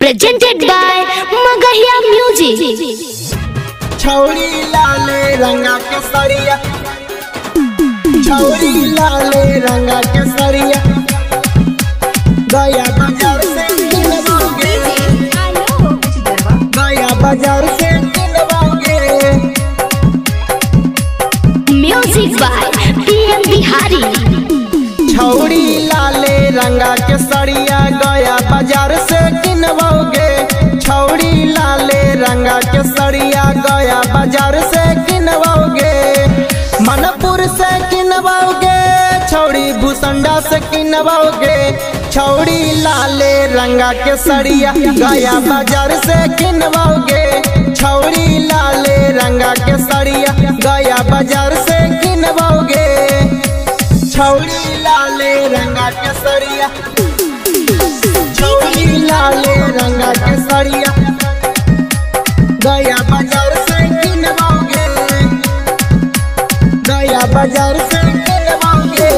presented by Magahiya Music। छौरी लाले रंगा के सरिया, छौरी लाले रंगा के सरिया, गया बाजार से किनवाओगे, गया बाजार से किनवाओगे। Music by PM Bihari. छौरी लाले रंगा के सरिया, गया बाजार से किनवाओगे। छौरी लाले रंगा के सरिया, गया बाजार से किनवाओगे। मनपुर से किनवाओगे, छौरी भूसंडा से किनवाओगे। छौरी लाले रंगा के सरिया, गया बाजार से किनवाओगे। छौरी लाले रंगा के सरिया, गया बाजार से किनवाओगे। छौरी लाले रंगा के सरिया, छौरी लाले रंगा के सरिया, गया बाजार से किनवाओगे, गया बाजार से किनवाओगे।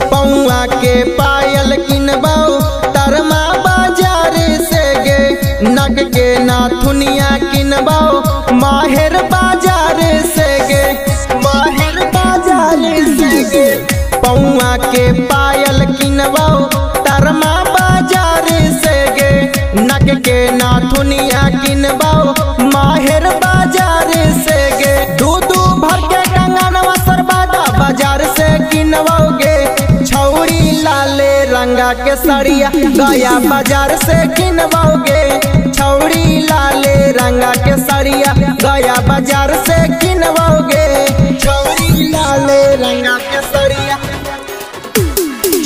पौआ के पायल किनवाओ, तरमा बाजार से गे। नग के नाथुनिया किनवाओ, माहिर बाजार से गे, माहिर बाजार से गे। पौआ के पायल किनवाओ, तरमा बाजार से गे। नग के नाथुनिया किनवाओ, माहिर बाजार से गे। दूधू भर के कंगनवा सरबादा बाजार से किनवाओगे। छौरी लाले रंगा के सरिया, गया बाजार से किनवाओगे। छौरी लाले रंगा के सरिया, गया बाजार से किनवाओगे। छौरी लाले रंगा के सरिया,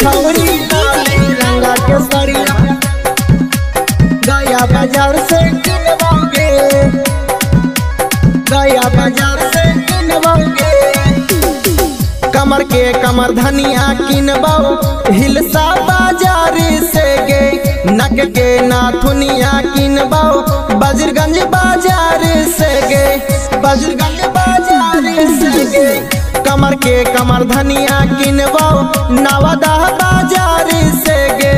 छौरी लाले रंगा के सरिया, गया बाजार से किनवाओगे, गया बाजार से किनवाओगे। कमर के कमर धनिया किनवाओ, हिलसा बाजार से गे। नक के नाथुनिया किनवाओ, बजरगंज बाजार से गे, बजरगंज बाजार से गे। कमर के कमर धनिया किनवाओ, नवादा बाजार से गे।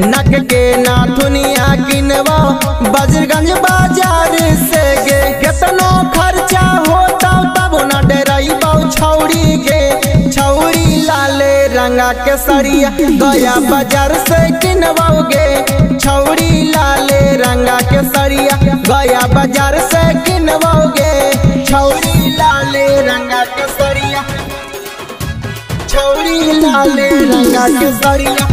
नक के नाथुनिया किनवाओ, बजरगंज बाजार से गे। कितनो खर्चा होता तब न डराइबो छौरी गे। छौरी लाले रंगा के सरिया, गया बाजार से किनवाओगे। छौरी लाले रंगा के सरिया, गया बाजार से किनवाओगे। छौरी लाले रंगा के सरिया, छौरी लाले रंगा के सरिया,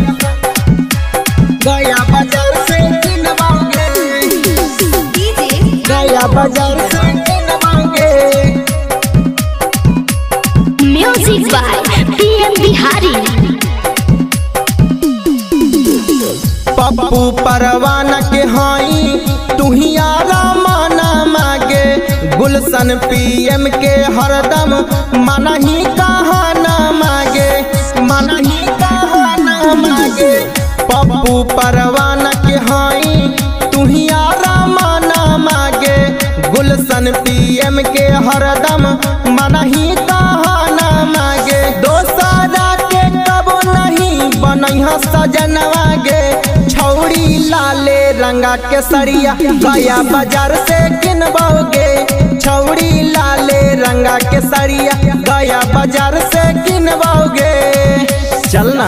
गया बाजार से किनवाओगे, गया बाजार से किनवाओगे। Music by PM Bihari. Pappu Parwana के हाई, तुहियारा माना मागे। गुलशन PM के हरदम मनही कहा ना मागे, मनही कहा ना मागे। पप्पू परवाना के हाई, तुहियारा माना मागे। गुलशन PM के हरदम मनही कहा ना मागे। दोसारा के कबो नहीं बनैहा सजनवा गे। छौरी लाले रंगा के सरिया, गया बाजार से किनवाओगे। छौरी लाले रंगा के सरिया, गया बाजार से किनवाओगे। चलना।